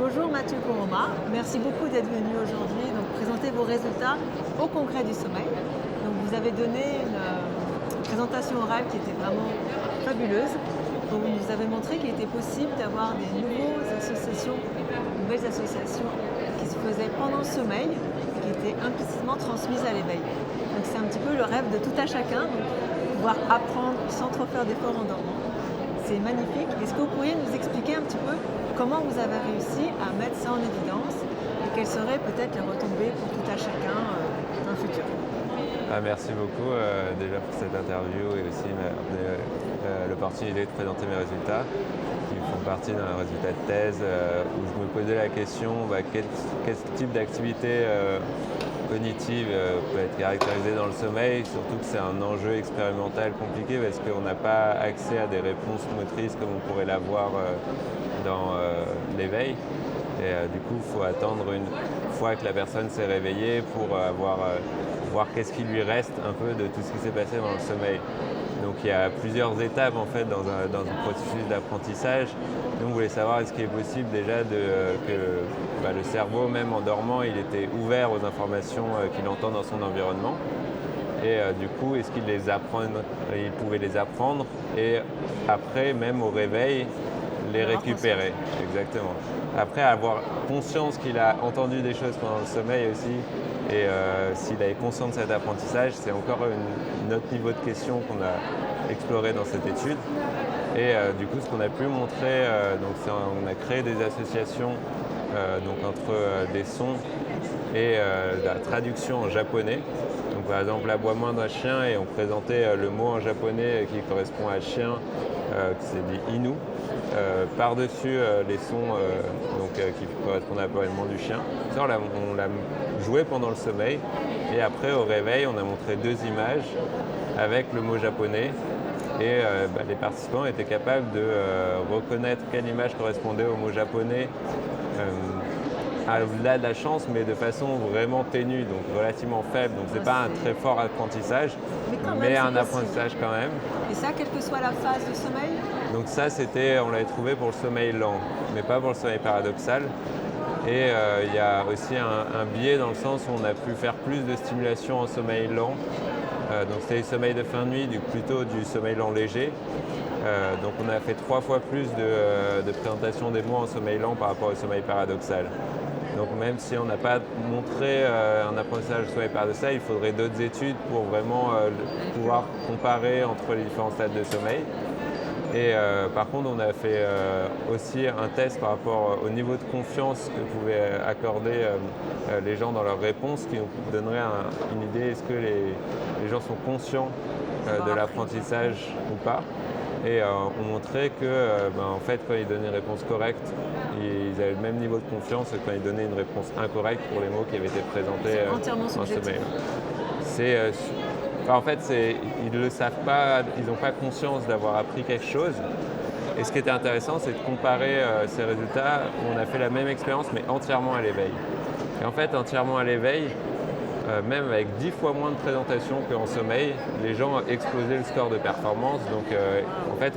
Bonjour Mathieu Koroma, merci beaucoup d'être venu aujourd'hui présenter vos résultats au Congrès du sommeil. Donc, vous avez donné une présentation orale qui était vraiment fabuleuse. Où vous nous avez montré qu'il était possible d'avoir des nouvelles associations qui se faisaient pendant le sommeil et qui étaient implicitement transmises à l'éveil. Donc c'est un petit peu le rêve de tout à chacun, donc, pouvoir apprendre sans trop faire d'efforts en dormant. C'est magnifique. Est-ce que vous pourriez nous expliquer un petit peu comment vous avez réussi à mettre ça en évidence et quelles seraient peut-être les retombées pour tout à chacun dans le futur? Merci beaucoup déjà pour cette interview et aussi l'opportunité de présenter mes résultats qui font partie d'un résultat de thèse où je me posais la question quel type d'activité cognitive peut être caractérisée dans le sommeil, surtout que c'est un enjeu expérimental compliqué parce qu'on n'a pas accès à des réponses motrices comme on pourrait l'avoir dans l'éveil. Et du coup, il faut attendre une fois que la personne s'est réveillée pour voir qu'est-ce qui lui reste un peu de tout ce qui s'est passé dans le sommeil. Donc il y a plusieurs étapes en fait dans un processus d'apprentissage. Nous on voulait savoir est-ce qu'il est possible déjà que le cerveau même en dormant il était ouvert aux informations qu'il entend dans son environnement. Et du coup est-ce qu'il pouvait les apprendre et après même au réveil les récupérer. Exactement. Après avoir conscience qu'il a entendu des choses pendant le sommeil aussi, et s'il est conscient de cet apprentissage, c'est encore un autre niveau de question qu'on a exploré dans cette étude. Et du coup, ce qu'on a pu montrer, on a créé des associations entre des sons et la traduction en japonais. Donc, par exemple, l'aboiement d'un chien, et on présentait le mot en japonais qui correspond à chien, qui s'est dit inu. Par-dessus les sons qui correspondent à l'aboiement du chien. Ça, on l'a joué pendant le sommeil et après au réveil on a montré deux images avec le mot japonais et les participants étaient capables de reconnaître quelle image correspondait au mot japonais au-delà de la chance mais de façon vraiment ténue, donc relativement faible, donc c'est pas un très fort apprentissage mais un apprentissage quand même. Et ça, quelle que soit la phase de sommeil? Donc ça, on l'avait trouvé pour le sommeil lent, mais pas pour le sommeil paradoxal. Et il y a aussi un biais dans le sens où on a pu faire plus de stimulation en sommeil lent. Donc c'était le sommeil de fin de nuit, plutôt du sommeil lent léger. Donc on a fait 3 fois plus de présentation des mots en sommeil lent par rapport au sommeil paradoxal. Donc même si on n'a pas montré un apprentissage du sommeil paradoxal, il faudrait d'autres études pour vraiment pouvoir comparer entre les différents stades de sommeil. Et par contre, on a fait aussi un test par rapport au niveau de confiance que pouvaient accorder les gens dans leurs réponses, qui nous donnerait une idée, est-ce que les gens sont conscients de l'apprentissage ou pas. Et on montrait que en fait, quand ils donnaient une réponse correcte, ils avaient le même niveau de confiance que quand ils donnaient une réponse incorrecte pour les mots qui avaient été présentés en sommeil. En fait, ils ne le savent pas, ils n'ont pas conscience d'avoir appris quelque chose. Et ce qui était intéressant, c'est de comparer ces résultats. On a fait la même expérience, mais entièrement à l'éveil. Et en fait, entièrement à l'éveil, même avec 10 fois moins de présentation qu'en sommeil, les gens ont explosé le score de performance. Donc, en fait,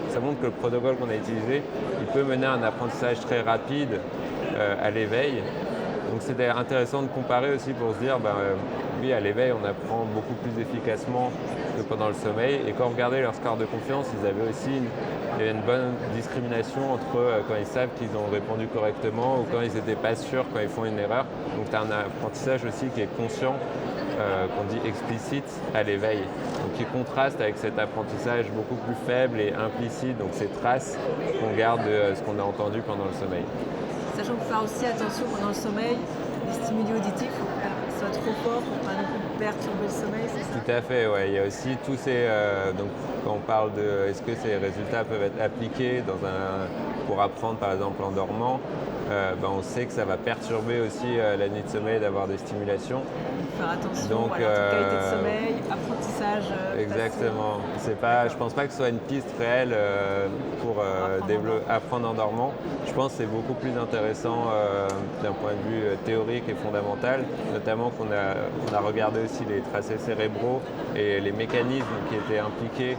ça montre que le protocole qu'on a utilisé, il peut mener à un apprentissage très rapide à l'éveil. Donc c'était intéressant de comparer aussi pour se dire, oui, à l'éveil, on apprend beaucoup plus efficacement que pendant le sommeil. Et quand on regardait leur score de confiance, il y avait une bonne discrimination entre quand ils savent qu'ils ont répondu correctement ou quand ils n'étaient pas sûrs quand ils font une erreur. Donc tu as un apprentissage aussi qui est conscient, qu'on dit explicite à l'éveil. Donc qui contraste avec cet apprentissage beaucoup plus faible et implicite, donc ces traces qu'on garde de ce qu'on a entendu pendant le sommeil. Sachant qu'il faut faire aussi attention pendant le sommeil, les stimuli auditifs, il ne faut pas que ce soit trop fort pour ne pas non plus perturber le sommeil, c'est ça? Tout à fait, ouais. Il y a aussi tous ces... donc quand on parle de est-ce que ces résultats peuvent être appliqués pour apprendre par exemple en dormant, on sait que ça va perturber aussi la nuit de sommeil d'avoir des stimulations. Faire attention, qualité de sommeil, apprentissage. Exactement. Je pense pas que ce soit une piste réelle pour apprendre en dormant. Je pense que c'est beaucoup plus intéressant d'un point de vue théorique et fondamental, notamment qu'on a regardé aussi les tracés cérébraux et les mécanismes qui étaient impliqués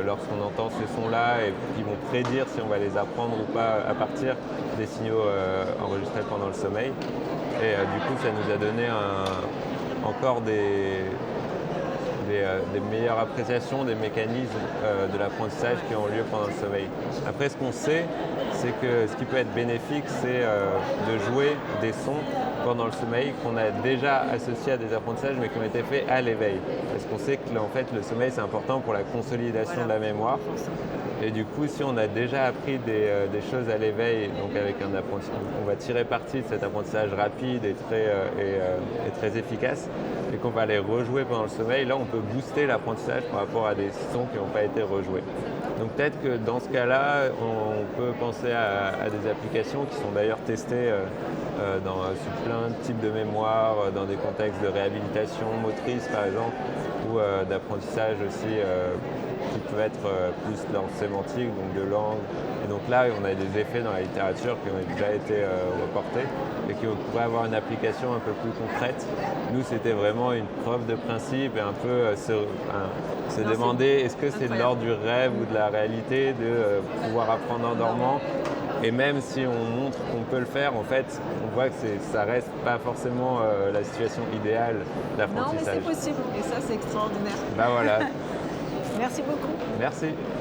lorsqu'on entend ces sons-là et qui vont prédire si on va les apprendre ou pas à partir des signaux enregistrés pendant le sommeil. Et du coup, ça nous a donné encore des meilleures appréciations des mécanismes de l'apprentissage qui ont lieu pendant le sommeil. Après, ce qu'on sait, c'est que ce qui peut être bénéfique, c'est de jouer des sons pendant le sommeil qu'on a déjà associés à des apprentissages mais qui ont été faits à l'éveil. Parce qu'on sait que en fait, le sommeil, c'est important pour la consolidation de la mémoire. Et du coup, si on a déjà appris des choses à l'éveil, donc avec un apprentissage, on va tirer parti de cet apprentissage rapide et très efficace, et qu'on va les rejouer pendant le sommeil, là on peut booster l'apprentissage par rapport à des sons qui n'ont pas été rejoués. Donc peut-être que dans ce cas-là, on peut penser à des applications qui sont d'ailleurs testées sur plein de types de mémoire, dans des contextes de réhabilitation motrice par exemple, ou d'apprentissage aussi qui peut être plus dans le sémantique, donc de langue. Et donc là, on a des effets dans la littérature qui ont déjà été reportés et qui pourraient avoir une application un peu plus concrète. Nous, c'était vraiment une preuve de principe et un peu se demander est-ce que c'est de l'ordre du rêve ou de la réalité de pouvoir apprendre en dormant. Et même si on montre qu'on peut le faire, en fait, on voit que ça reste pas forcément la situation idéale d'apprentissage. Non, mais c'est possible et ça, c'est extraordinaire. Ben voilà. Merci beaucoup. Merci.